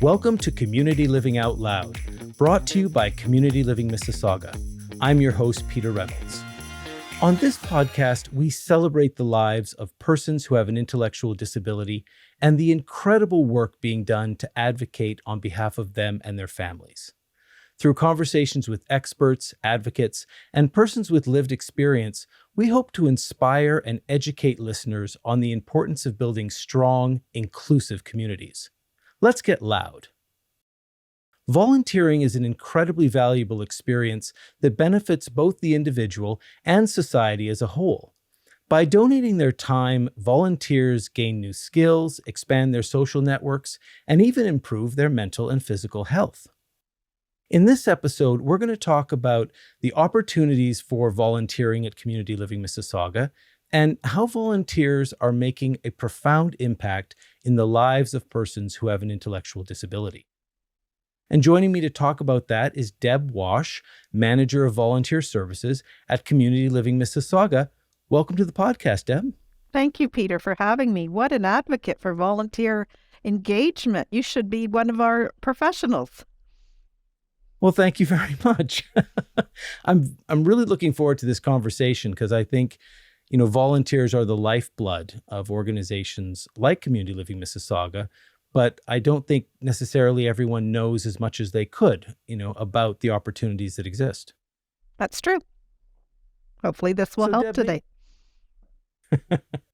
Welcome to Community Living Out Loud, brought to you by Community Living Mississauga. I'm your host, Peter Reynolds. On this podcast, we celebrate the lives of persons who have an intellectual disability and the incredible work being done to advocate on behalf of them and their families. Through conversations with experts, advocates, and persons with lived experience, we hope to inspire and educate listeners on the importance of building strong, inclusive communities. Let's get loud. Volunteering is an incredibly valuable experience that benefits both the individual and society as a whole. By donating their time, volunteers gain new skills, expand their social networks, and even improve their mental and physical health. In this episode, we're going to talk about the opportunities for volunteering at Community Living Mississauga and how volunteers are making a profound impact in the lives of persons who have an intellectual disability. And joining me to talk about that is Deb Wach, Manager of Volunteer Services at Community Living Mississauga. Welcome to the podcast, Deb. Thank you, Peter, for having me. What an advocate for volunteer engagement. You should be one of our professionals. Well, thank you very much. I'm really looking forward to this conversation because I think, volunteers are the lifeblood of organizations like Community Living Mississauga, but I don't think necessarily everyone knows as much as they could, about the opportunities that exist. That's true. Hopefully this will help Deb, today.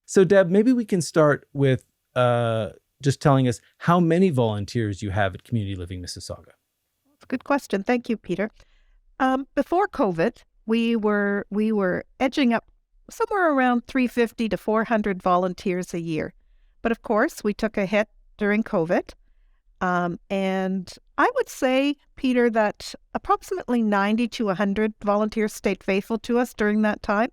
So Deb, maybe we can start with just telling us how many volunteers you have at Community Living Mississauga. That's a good question. Thank you, Peter. Before COVID, we were edging up somewhere around 350 to 400 volunteers a year. But of course, we took a hit during COVID. And I would say, Peter, that approximately 90 to 100 volunteers stayed faithful to us during that time.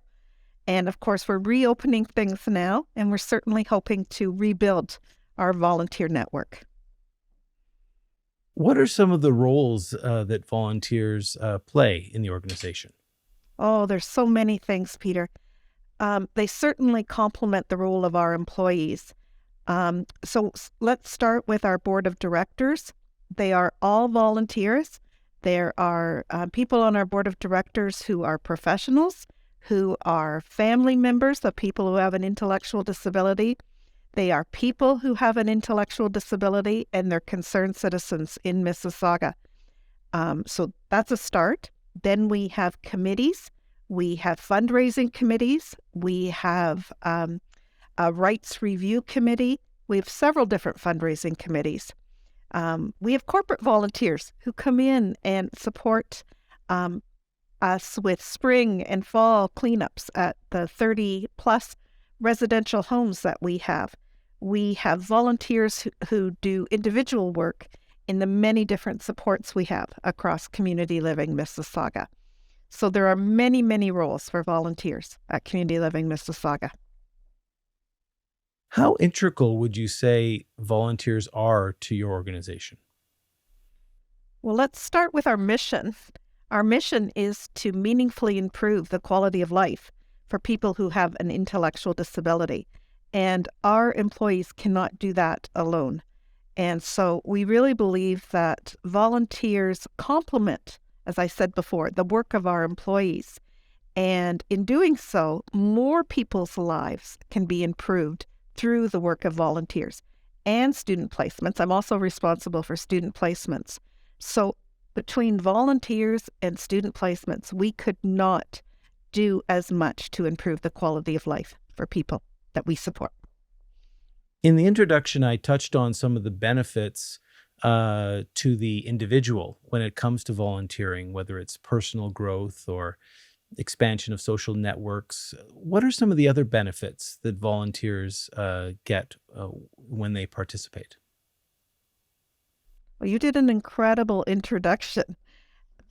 And of course, we're reopening things now, and we're certainly hoping to rebuild our volunteer network. What are some of the roles that volunteers play in the organization? Oh, there's so many things, Peter. They certainly complement the role of our employees. So let's start with our board of directors. They are all volunteers. There are people on our board of directors who are professionals, who are family members of people who have an intellectual disability. They are people who have an intellectual disability, and they're concerned citizens in Mississauga. So that's a start. Then we have committees. We have fundraising committees. We have a rights review committee. We have several different fundraising committees. We have corporate volunteers who come in and support us with spring and fall cleanups at the 30 plus residential homes that we have. We have volunteers who do individual work in the many different supports we have across Community Living Mississauga. So there are many, many roles for volunteers at Community Living Mississauga. How integral would you say volunteers are to your organization? Well, let's start with our mission. Our mission is to meaningfully improve the quality of life for people who have an intellectual disability. And our employees cannot do that alone. And so we really believe that volunteers complement, as I said before, the work of our employees. And in doing so, more people's lives can be improved through the work of volunteers and student placements. I'm also responsible for student placements. So between volunteers and student placements, we could not do as much to improve the quality of life for people that we support. In the introduction, I touched on some of the benefits to the individual when it comes to volunteering, whether it's personal growth or expansion of social networks. What are some of the other benefits that volunteers get when they participate? Well, you did an incredible introduction.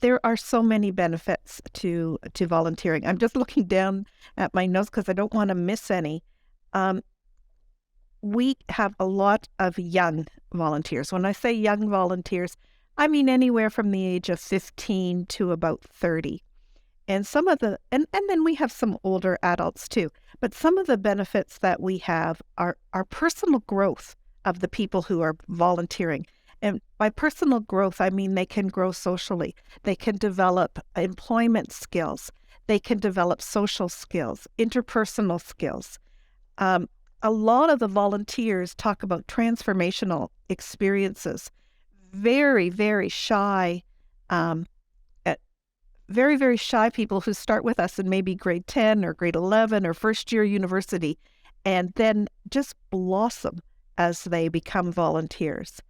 There are so many benefits to volunteering. I'm just looking down at my notes because I don't want to miss any. We have a lot of young volunteers. When I say young volunteers, I mean anywhere from the age of 15 to about 30. And some of the, and then we have some older adults too, but some of the benefits that we have are personal growth of the people who are volunteering And by personal growth, I mean they can grow socially. They can develop employment skills. They can develop social skills, interpersonal skills. A lot of the volunteers talk about transformational experiences. Very, very shy, very, very shy people who start with us in maybe grade 10 or grade 11 or first year university, and then just blossom as they become volunteers.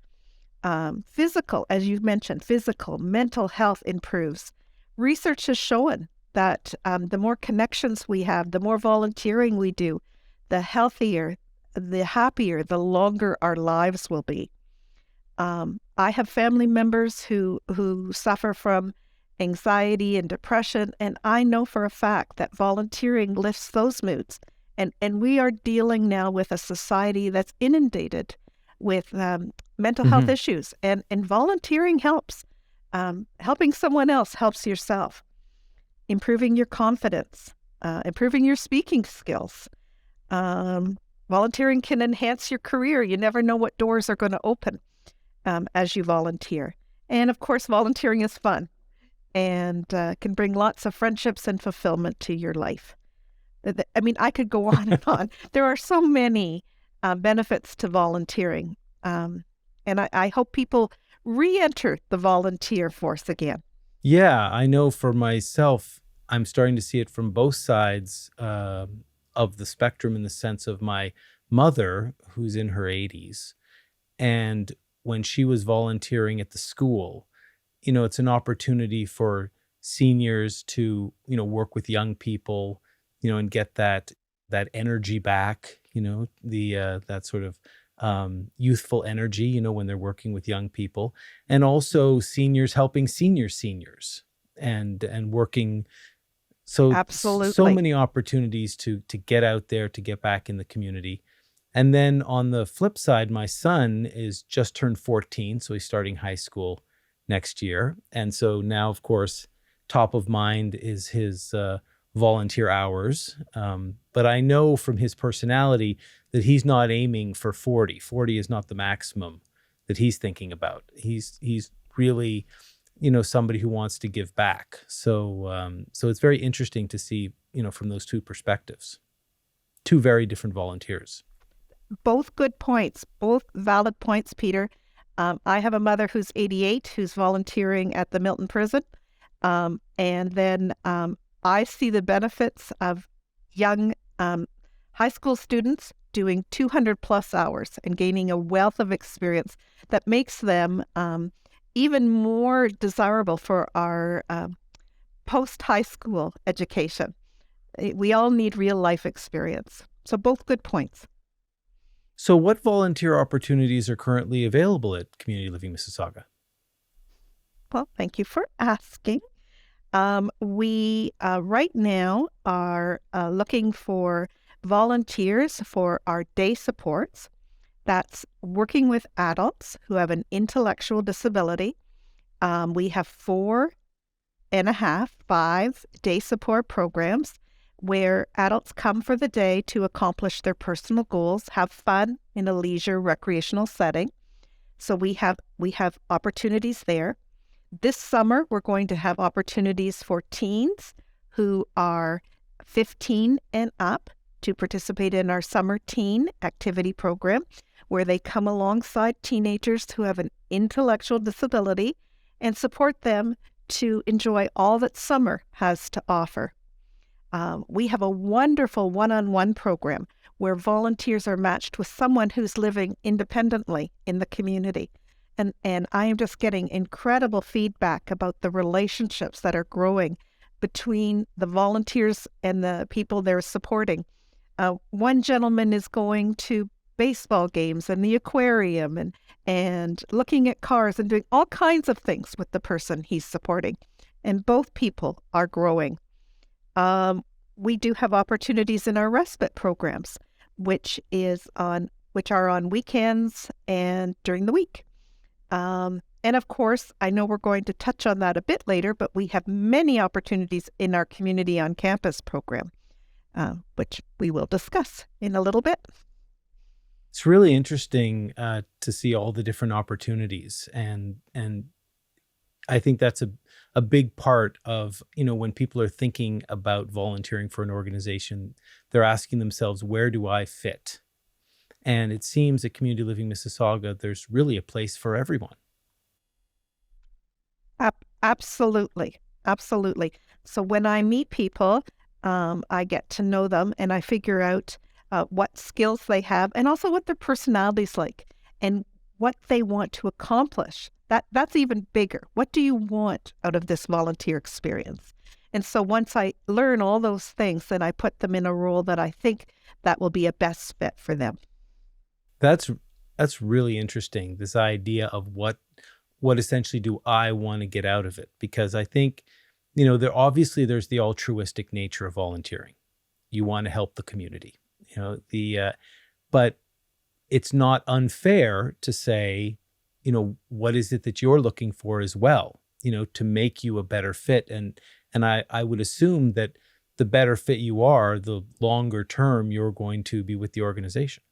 Physical, as you mentioned, physical, mental health improves. Research has shown that the more connections we have, the more volunteering we do, the healthier, the happier, the longer our lives will be. I have family members who suffer from anxiety and depression, and I know for a fact that volunteering lifts those moods. And we are dealing now with a society that's inundated with mental health issues, and volunteering helps. Helping someone else helps yourself. Improving your confidence, improving your speaking skills. Volunteering can enhance your career. You never know what doors are going to open as you volunteer. And of course, volunteering is fun and can bring lots of friendships and fulfillment to your life. I mean, I could go on and on. There are so many benefits to volunteering. And I hope people re-enter the volunteer force again. Yeah, I know for myself, I'm starting to see it from both sides of the spectrum, in the sense of my mother, who's in her 80s. And when she was volunteering at the school, it's an opportunity for seniors to, work with young people, and get that energy back, that sort of youthful energy, when they're working with young people, and also seniors helping seniors and working. So Absolutely. So many opportunities to get out there, to get back in the community. And then on the flip side, my son is just turned 14, so he's starting high school next year. And so now, of course, top of mind is his volunteer hours. But I know from his personality that he's not aiming for 40. 40 is not the maximum that he's thinking about. He's really, somebody who wants to give back. So it's very interesting to see, from those two perspectives, two very different volunteers. Both good points, both valid points, Peter. I have a mother who's 88, who's volunteering at the Milton Prison. And then I see the benefits of young high school students doing 200 plus hours and gaining a wealth of experience that makes them even more desirable for our post-high school education. We all need real life experience. So both good points. So what volunteer opportunities are currently available at Community Living Mississauga? Well, thank you for asking. We right now are looking for volunteers for our day supports. That's working with adults who have an intellectual disability. We have 4.5, 5 day support programs where adults come for the day to accomplish their personal goals, have fun in a leisure recreational setting. So we have opportunities there. This summer, we're going to have opportunities for teens who are 15 and up to participate in our summer teen activity program, where they come alongside teenagers who have an intellectual disability and support them to enjoy all that summer has to offer. We have a wonderful one-on-one program where volunteers are matched with someone who's living independently in the community. And I am just getting incredible feedback about the relationships that are growing between the volunteers and the people they're supporting. One gentleman is going to baseball games and the aquarium and looking at cars and doing all kinds of things with the person he's supporting. And both people are growing. We do have opportunities in our respite programs, which are on weekends and during the week. And of course, I know we're going to touch on that a bit later, but we have many opportunities in our Community on Campus program, which we will discuss in a little bit. It's really interesting to see all the different opportunities, and I think that's a big part of, when people are thinking about volunteering for an organization, they're asking themselves, where do I fit? And it seems at Community Living Mississauga, there's really a place for everyone. Absolutely. Absolutely. So when I meet people, I get to know them and I figure out what skills they have and also what their personality's like and what they want to accomplish. That's even bigger. What do you want out of this volunteer experience? And so once I learn all those things, then I put them in a role that I think that will be a best fit for them. That's really interesting. This idea of what essentially do I want to get out of it? Because I think, there's the altruistic nature of volunteering. You want to help the community, but it's not unfair to say, what is it that you're looking for as well, to make you a better fit. And I would assume that the better fit you are, the longer term you're going to be with the organization.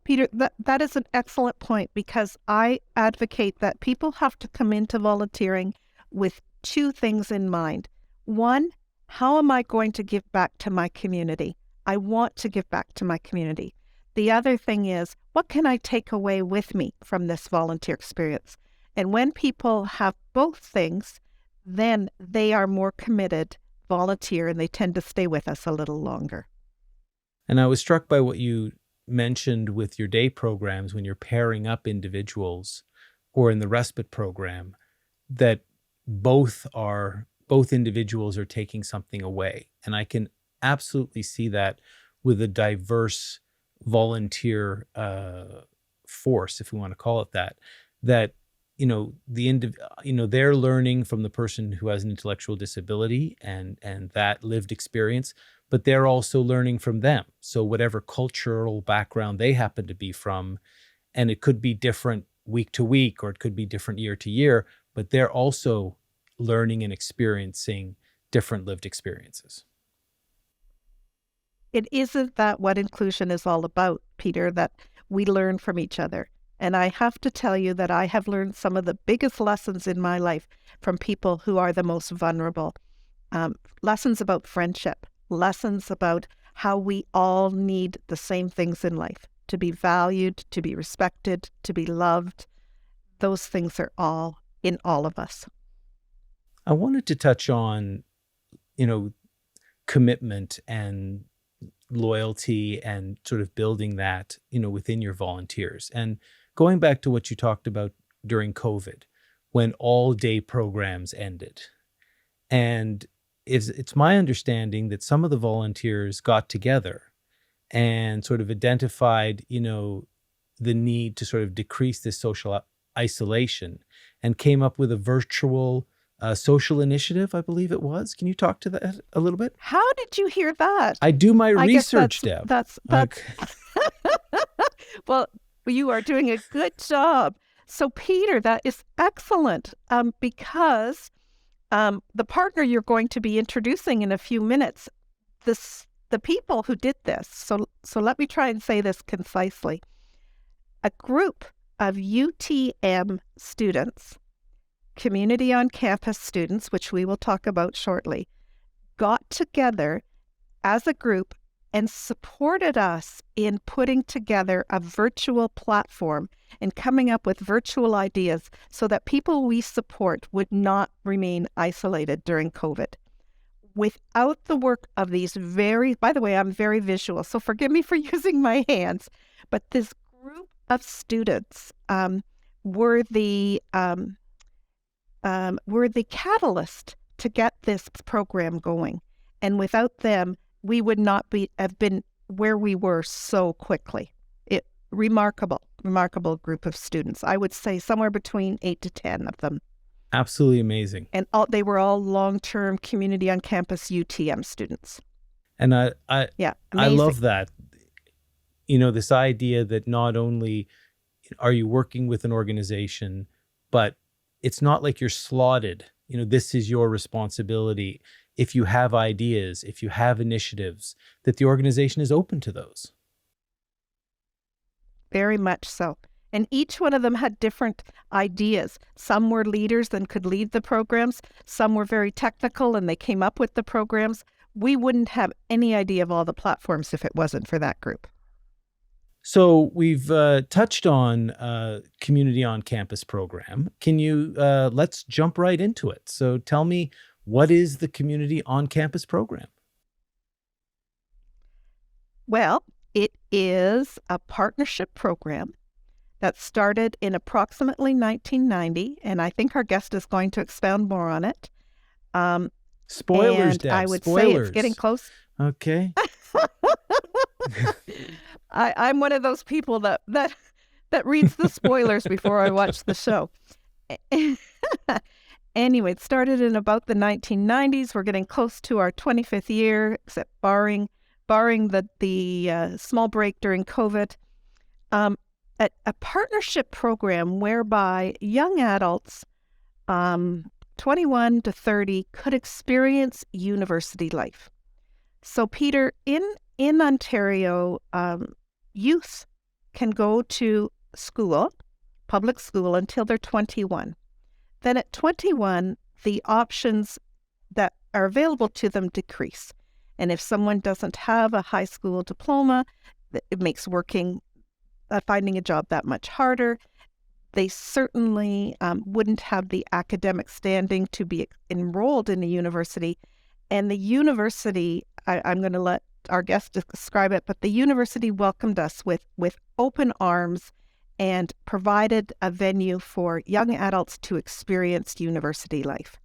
Peter, that is an excellent point because I advocate that people have to come into volunteering with two things in mind. One, how am I going to give back to my community? I want to give back to my community. The other thing is, what can I take away with me from this volunteer experience? And when people have both things, then they are more committed, volunteer, and they tend to stay with us a little longer. And I was struck by what you mentioned with your day programs when you're pairing up individuals or in the respite program, that both individuals are taking something away. And I can absolutely see that with a diverse volunteer force, if we want to call it that they're learning from the person who has an intellectual disability and that lived experience, but they're also learning from them. So whatever cultural background they happen to be from, and it could be different week to week, or it could be different year to year, but they're also learning and experiencing different lived experiences. It isn't that what inclusion is all about, Peter, that we learn from each other. And I have to tell you that I have learned some of the biggest lessons in my life from people who are the most vulnerable. Lessons about friendship, lessons about how we all need the same things in life, to be valued, to be respected, to be loved. Those things are all in all of us. I wanted to touch on, commitment and loyalty and sort of building that, within your volunteers. And going back to what you talked about during COVID, when all day programs ended. And it's my understanding that some of the volunteers got together and sort of identified, the need to sort of decrease this social isolation and came up with a virtual social initiative, I believe it was. Can you talk to that a little bit? How did you hear that? I do my research, Deb. That's well, you are doing a good job. So, Peter, that is excellent because the partner you're going to be introducing in a few minutes, the people who did this. So let me try and say this concisely. A group of UTM students, community on campus students, which we will talk about shortly, got together as a group and supported us in putting together a virtual platform and coming up with virtual ideas so that people we support would not remain isolated during COVID. Without the work of these by the way, I'm very visual, so forgive me for using my hands, but this group of students were the catalyst to get this program going. And without them, we would not have been where we were so quickly. Remarkable group of students. I would say somewhere between 8 to 10 of them. Absolutely amazing. And they were all long-term community on campus UTM students. And I love that. This idea that not only are you working with an organization, but it's not like you're slotted. This is your responsibility. If you have ideas, if you have initiatives, that the organization is open to those. very much so. And each one of them had different ideas. Some were leaders and could lead the programs. Some were very technical and they came up with the programs. We wouldn't have any idea of all the platforms if it wasn't for that group. So we've touched on Community on Campus program. Can you, let's jump right into it. So tell me, what is the Community on Campus program? Well, it is a partnership program that started in approximately 1990, and I think our guest is going to expound more on it. Spoilers, and Deb. I would Spoilers. say it's getting close. Okay. I'm one of those people that reads the spoilers before I watch the show. Anyway, it started in about the 1990s. We're getting close to our 25th year, except barring the small break during COVID. A partnership program whereby young adults, 21 to 30, could experience university life. So, Peter, in Ontario, youth can go to school, public school, until they're 21. Then at 21, the options that are available to them decrease. And if someone doesn't have a high school diploma, it makes finding a job that much harder. They certainly wouldn't have the academic standing to be enrolled in a university. And the university, I'm going to let our guest describe it, but the university welcomed us with open arms and provided a venue for young adults to experience university life.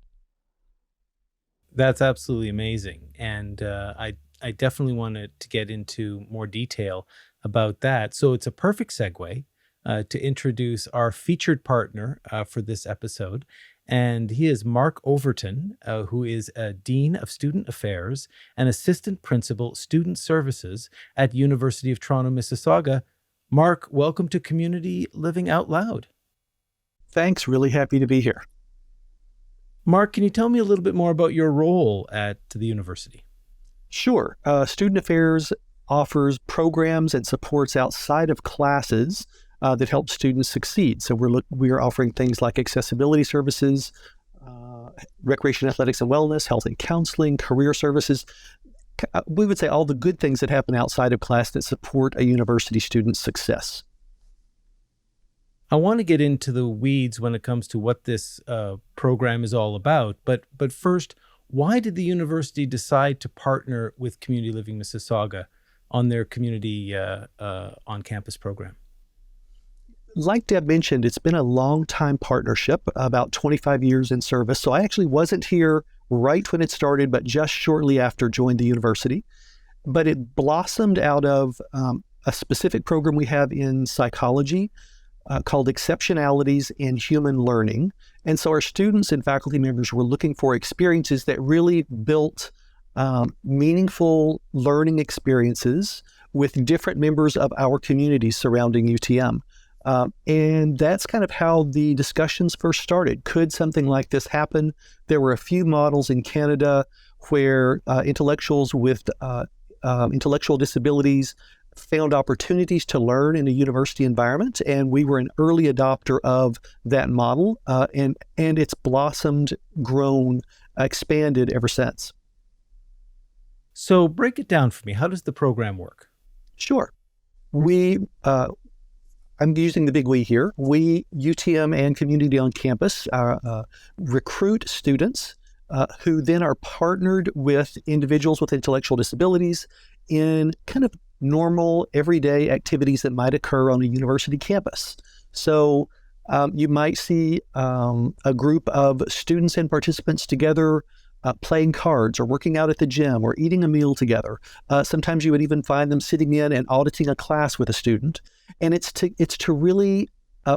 That's absolutely amazing. And I definitely wanted to get into more detail about that. So it's a perfect segue to introduce our featured partner for this episode. And he is Mark Overton, who is a Dean of Student Affairs and Assistant Principal Student Services at University of Toronto Mississauga. Mark, welcome to Community Living Out Loud. Thanks. Really happy to be here. Mark, can you tell me a little bit more about your role at the university? Sure. Student Affairs offers programs and supports outside of classes that help students succeed. So we are offering things like accessibility services, recreation, athletics and wellness, health and counseling, career services. We would say all the good things that happen outside of class that support a university student's success. I want to get into the weeds when it comes to what this program is all about. But first, why did the university decide to partner with Community Living Mississauga on their Community on Campus program? Like Deb mentioned, it's been a long-time partnership, about 25 years in service. So I actually wasn't here right when it started, but just shortly after joined the university. But it blossomed out of a specific program we have in psychology called Exceptionalities in Human Learning. And so our students and faculty members were looking for experiences that really built meaningful learning experiences with different members of our community surrounding UTM. And that's kind of how the discussions first started. Could something like this happen? There were a few models in Canada where intellectuals with intellectual disabilities found opportunities to learn in a university environment, and we were an early adopter of that model, and it's blossomed, grown, expanded ever since. So break it down for me. How does the program work? Sure. I'm using the big we here. We, UTM and Community on Campus, recruit students who then are partnered with individuals with intellectual disabilities in kind of normal, everyday activities that might occur on a university campus. So you might see a group of students and participants together playing cards or working out at the gym or eating a meal together. Sometimes you would even find them sitting in and auditing a class with a student. And it's to really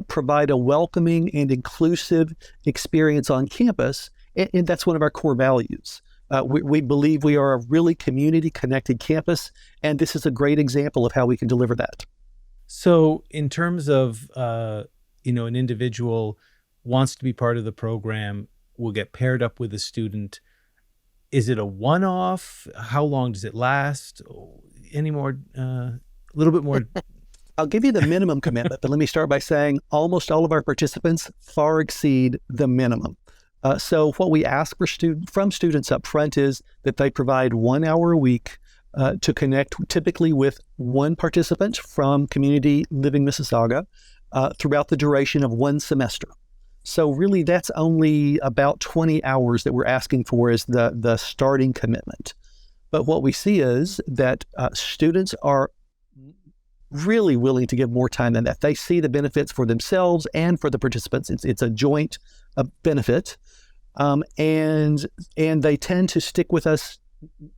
provide a welcoming and inclusive experience on campus. And that's one of our core values. We believe we are a really community-connected campus, and this is a great example of how we can deliver that. So in terms of, an individual wants to be part of the program, will get paired up with a student. Is it a one-off? How long does it last? Any more, a little bit more I'll give you the minimum commitment, but let me start by saying almost all of our participants far exceed the minimum. So what we ask from students up front is that they provide 1 hour a week to connect typically with one participant from Community Living Mississauga throughout the duration of one semester. So really that's only about 20 hours that we're asking for as the starting commitment. But what we see is that students are really willing to give more time than that. They see the benefits for themselves and for the participants. It's a joint benefit. And they tend to stick with us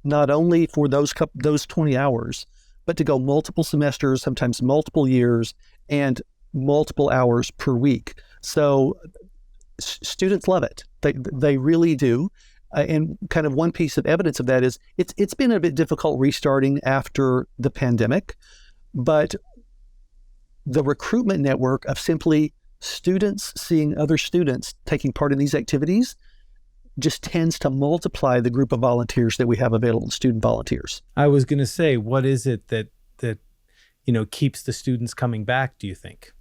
not only for those 20 hours, but to go multiple semesters, sometimes multiple years, and multiple hours per week. So students love it. They really do. And kind of one piece of evidence of that is it's been a bit difficult restarting after the pandemic, but the recruitment network of simply students seeing other students taking part in these activities just tends to multiply the group of volunteers that we have available, student volunteers. I was going to say, what is it that keeps the students coming back, do you think?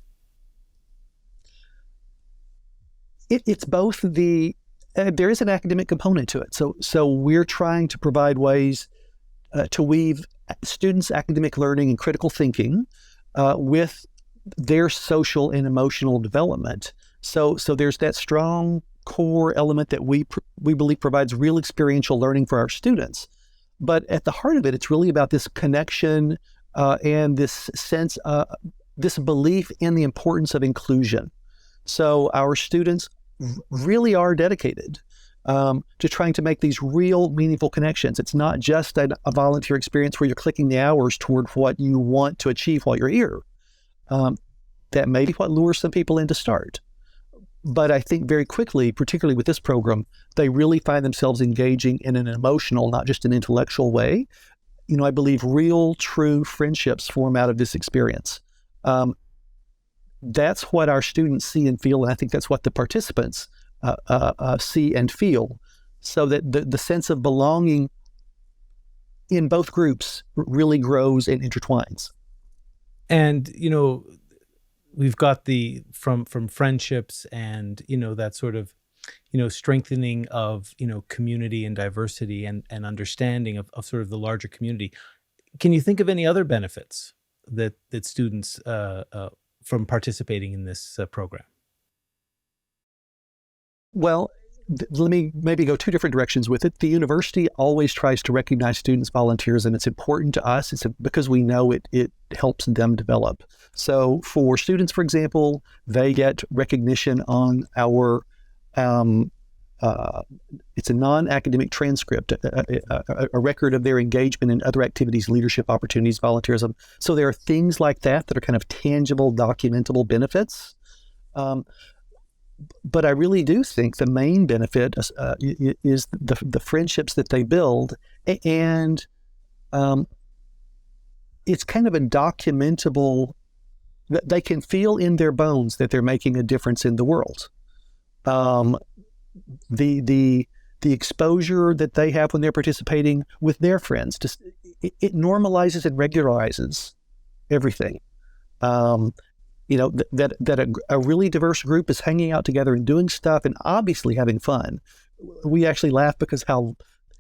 It's both there is an academic component to it. So we're trying to provide ways to weave students' academic learning and critical thinking with their social and emotional development. So there's that strong core element that we believe provides real experiential learning for our students. But at the heart of it, it's really about this connection and this sense, this belief in the importance of inclusion. So our students really are dedicated to trying to make these real meaningful connections. It's not just a volunteer experience where you're clicking the hours toward what you want to achieve while you're here. That may be what lures some people in to start. But I think very quickly, particularly with this program, they really find themselves engaging in an emotional, not just an intellectual way. I believe real, true friendships form out of this experience. That's what our students see and feel, and I think that's what the participants see and feel, so that the sense of belonging in both groups really grows and intertwines. And, we've got from friendships and, that sort of, strengthening of, community and diversity and understanding of sort of the larger community. Can you think of any other benefits that students from participating in this program? Well, let me maybe go two different directions with it. The university always tries to recognize students, volunteers, and it's important to us. It's because we know it helps them develop. So for students, for example, they get recognition on our, it's a non-academic transcript, a record of their engagement in other activities, leadership opportunities, volunteerism. So there are things like that are kind of tangible, documentable benefits. But I really do think the main benefit is the friendships that they build, and it's kind of a documentable, that they can feel in their bones that they're making a difference in the world. The exposure that they have when they're participating with their friends, it normalizes and regularizes everything. That a really diverse group is hanging out together and doing stuff and obviously having fun. We actually laugh because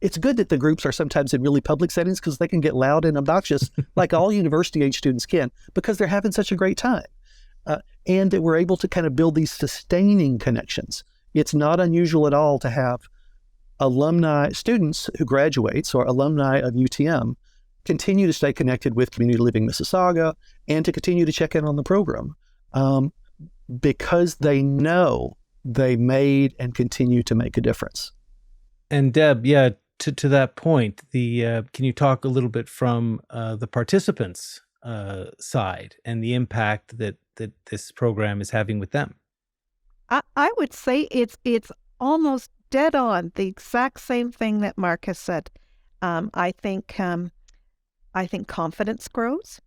it's good that the groups are sometimes in really public settings because they can get loud and obnoxious like all university age students can, because they're having such a great time. And that we're able to kind of build these sustaining connections. It's not unusual at all to have students who graduates or alumni of UTM continue to stay connected with Community Living Mississauga and to continue to check in on the program because they know they made and continue to make a difference. And Deb, to that point, can you talk a little bit from the participants' side and the impact that this program is having with them? I would say it's almost dead on, the exact same thing that Mark has said. I think confidence grows.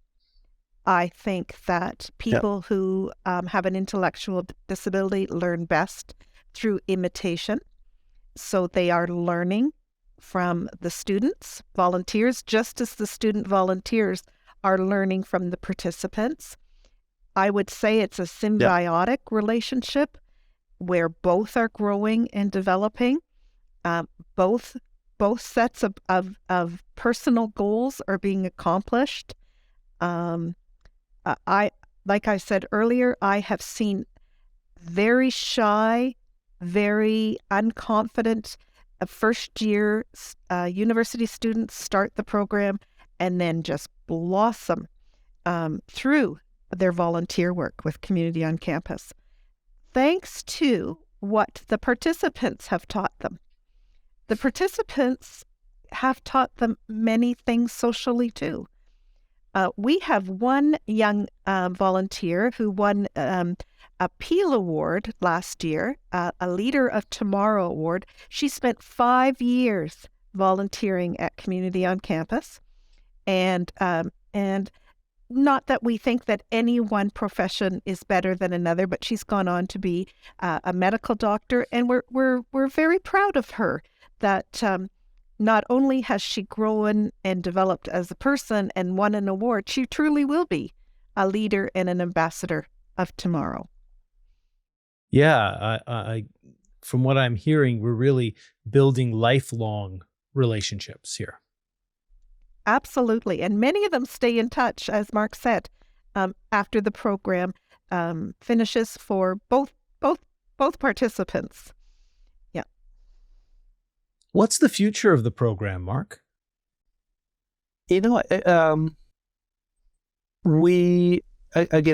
I think that people who have an intellectual disability learn best through imitation. So they are learning from the students, volunteers, just as the student volunteers are learning from the participants. I would say it's a symbiotic relationship where both are growing and developing. Both sets of personal goals are being accomplished. Like I said earlier, I have seen very shy, very unconfident first-year university students start the program and then just blossom through their volunteer work with Community on Campus, thanks to what the participants have taught them. The participants have taught them many things socially too. We have one young volunteer who won a Peel Award last year, a Leader of Tomorrow Award. She spent 5 years volunteering at Community on Campus, and not that we think that any one profession is better than another, but she's gone on to be a medical doctor, and we're very proud of her. That not only has she grown and developed as a person and won an award, she truly will be a leader and an ambassador of tomorrow. Yeah, I from what I'm hearing, we're really building lifelong relationships here. Absolutely. And many of them stay in touch, as Mark said, after the program finishes for both participants. Yeah. What's the future of the program, Mark? Again,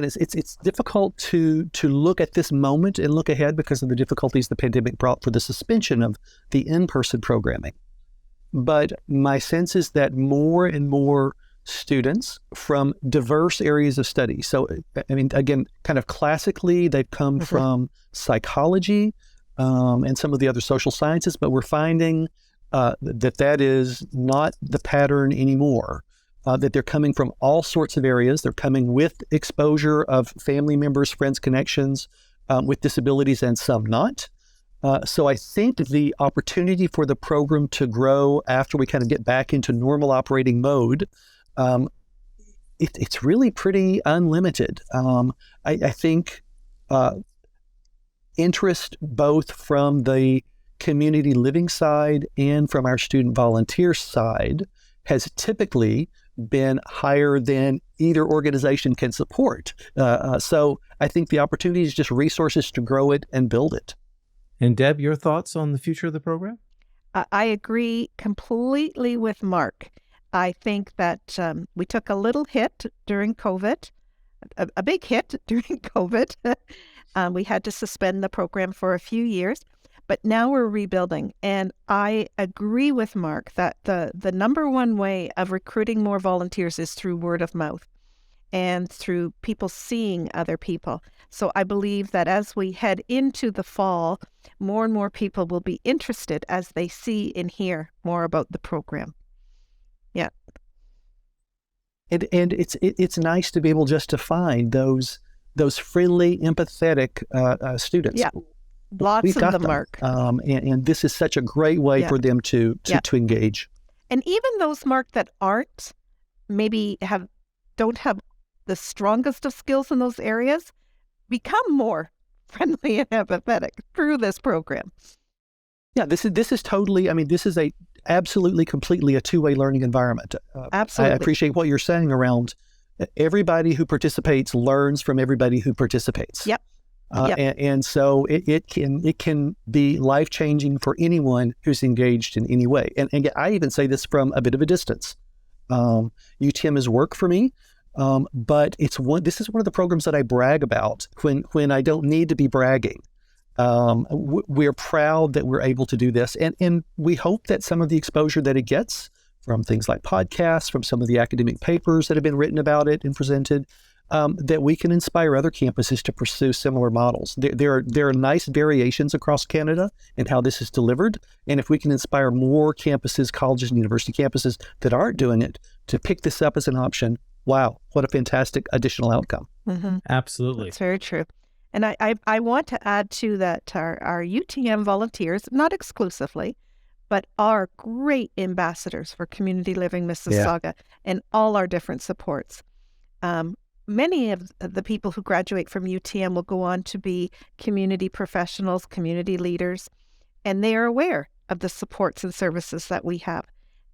it's difficult to look at this moment and look ahead because of the difficulties the pandemic brought for the suspension of the in-person programming. But my sense is that more and more students from diverse areas of study. So, I mean, again, kind of classically, they've come from psychology and some of the other social sciences, but we're finding that is not the pattern anymore. That they're coming from all sorts of areas. They're coming with exposure of family members, friends, connections with disabilities, and some not. So I think the opportunity for the program to grow after we kind of get back into normal operating mode, it's really pretty unlimited. I think interest both from the community living side and from our student volunteer side has typically been higher than either organization can support. So I think the opportunity is just resources to grow it and build it. And Deb, your thoughts on the future of the program? I agree completely with Mark. I think that we took a little hit during COVID, a big hit during COVID. We had to suspend the program for a few years, but now we're rebuilding. And I agree with Mark that the number one way of recruiting more volunteers is through word of mouth and through people seeing other people. So I believe that as we head into the fall, more and more people will be interested as they see and hear more about the program. Yeah. And it's nice to be able just to find those friendly, empathetic students. Yeah, lots of them, Mark. And this is such a great way for them to engage. And even those, Mark, that aren't, maybe don't have the strongest of skills in those areas, become more friendly and empathetic through this program. Yeah, this is totally, I mean, this is absolutely, completely a two-way learning environment. Absolutely. I appreciate what you're saying around everybody who participates learns from everybody who participates. Yep. And so it can be life-changing for anyone who's engaged in any way. And I even say this from a bit of a distance. UTM is work for me. But this is one of the programs that I brag about when I don't need to be bragging. We're proud that we're able to do this. And we hope that some of the exposure that it gets from things like podcasts, from some of the academic papers that have been written about it and presented, that we can inspire other campuses to pursue similar models. There are nice variations across Canada in how this is delivered. And if we can inspire more campuses, colleges and university campuses that aren't doing it to pick this up as an option, wow, what a fantastic additional outcome. Mm-hmm. Absolutely. That's very true. And I want to add, too, that our UTM volunteers, not exclusively, but are great ambassadors for Community Living Mississauga and all our different supports. Many of the people who graduate from UTM will go on to be community professionals, community leaders, and they are aware of the supports and services that we have.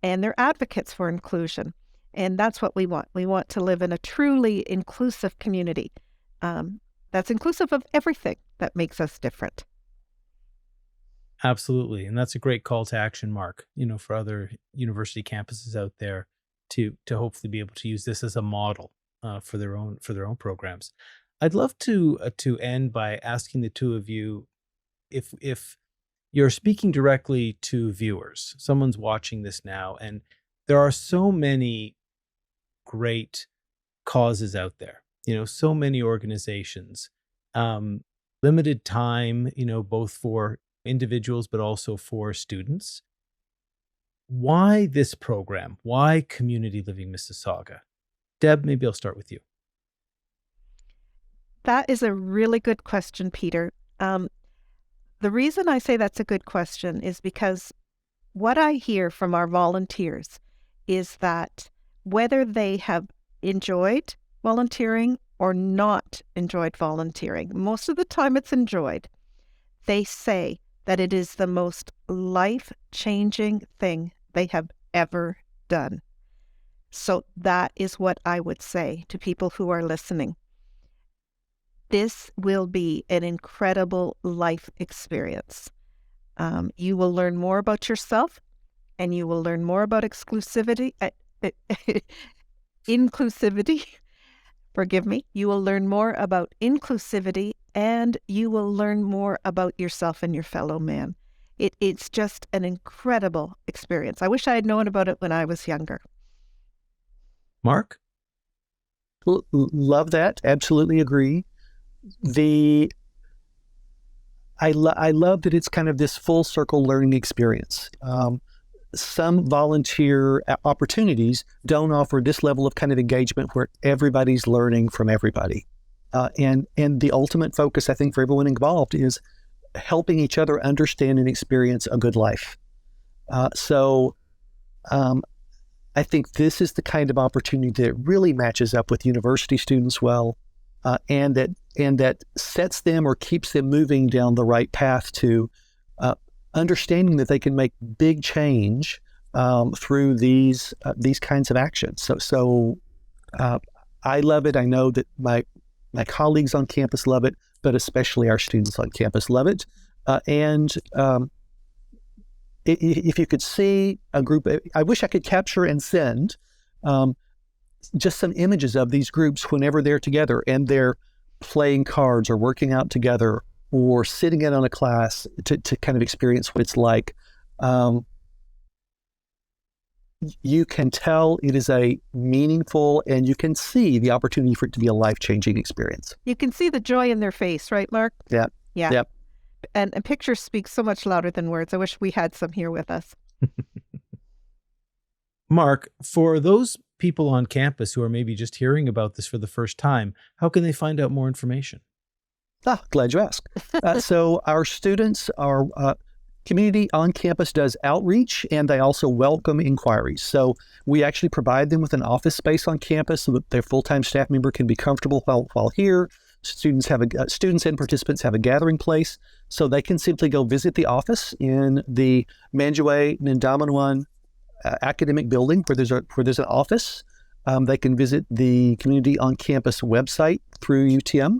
And they're advocates for inclusion. And that's what we want. We want to live in a truly inclusive community that's inclusive of everything that makes us different. Absolutely. And that's a great call to action, Mark, for other university campuses out there to hopefully be able to use this as a model for their own programs. I'd love to end by asking the two of you if you're speaking directly to viewers, someone's watching this now, and there are so many great causes out there, so many organizations, limited time, both for individuals, but also for students. Why this program? Why Community Living Mississauga? Deb, maybe I'll start with you. That is a really good question, Peter. The reason I say that's a good question is because what I hear from our volunteers is that whether they have enjoyed volunteering or not enjoyed volunteering, most of the time it's enjoyed, they say that it is the most life-changing thing they have ever done. So that is what I would say to people who are listening. This will be an incredible life experience. You will learn more about yourself, and you will learn more about inclusivity. Forgive me. You will learn more about inclusivity, and you will learn more about yourself and your fellow man. It's just an incredible experience. I wish I had known about it when I was younger. Mark? Love that. Absolutely agree. I love that it's kind of this full circle learning experience. Some volunteer opportunities don't offer this level of kind of engagement where everybody's learning from everybody. And the ultimate focus, I think, for everyone involved is helping each other understand and experience a good life. So I think this is the kind of opportunity that really matches up with university students well, and that sets them or keeps them moving down the right path to understanding that they can make big change through these kinds of actions. So I love it. I know that my colleagues on campus love it, but especially our students on campus love it. If you could see a group, I wish I could capture and send just some images of these groups whenever they're together and they're playing cards or working out together or sitting in on a class to kind of experience what it's like. You can tell it is a meaningful, and you can see the opportunity for it to be a life-changing experience. You can see the joy in their face, right, Mark? Yeah. Yeah. Yep. And pictures speak so much louder than words. I wish we had some here with us. Mark, for those people on campus who are maybe just hearing about this for the first time, how can they find out more information? Glad you asked. So our students, our community on campus does outreach, and they also welcome inquiries. So we actually provide them with an office space on campus so that their full-time staff member can be comfortable while here. Students and participants have a gathering place, so they can simply go visit the office in the Manjaway Nindamanwan academic building where there's an office. They can visit the Community on Campus website through UTM,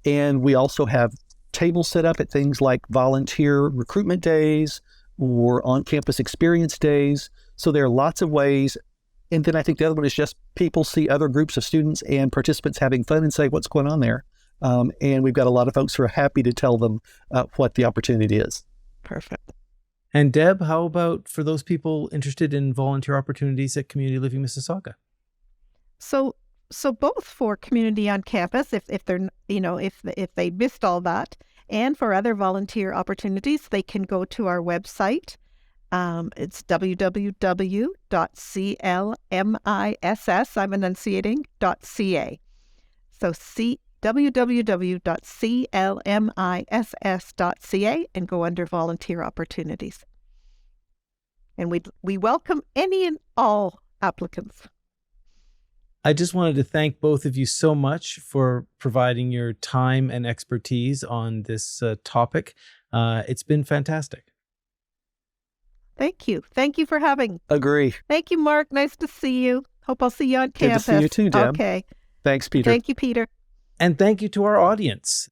and we also have tables set up at things like volunteer recruitment days or on-campus experience days. So there are lots of ways. And then I think the other one is just people see other groups of students and participants having fun and say, what's going on there? And we've got a lot of folks who are happy to tell them what the opportunity is. Perfect. And Deb, how about for those people interested in volunteer opportunities at Community Living Mississauga? So both for Community on Campus, if they're, if they missed all that, and for other volunteer opportunities, they can go to our website. It's www.clmiss, I'm enunciating, .ca. So www.clmiss.ca and go under volunteer opportunities. And we welcome any and all applicants. I just wanted to thank both of you so much for providing your time and expertise on this topic. It's been fantastic. Thank you. Thank you for having. Agree. Thank you, Mark. Nice to see you. Hope I'll see you on campus. Good to see you too, Deb. Okay. Thanks, Peter. Thank you, Peter. And thank you to our audience.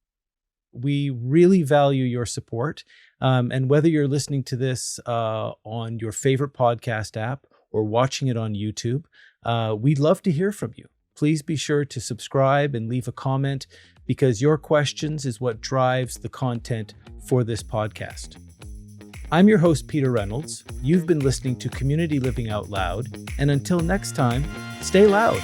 We really value your support. And whether you're listening to this on your favorite podcast app or watching it on YouTube, we'd love to hear from you. Please be sure to subscribe and leave a comment, because your questions is what drives the content for this podcast. I'm your host, Peter Reynolds. You've been listening to Community Living Out Loud. And until next time, stay loud.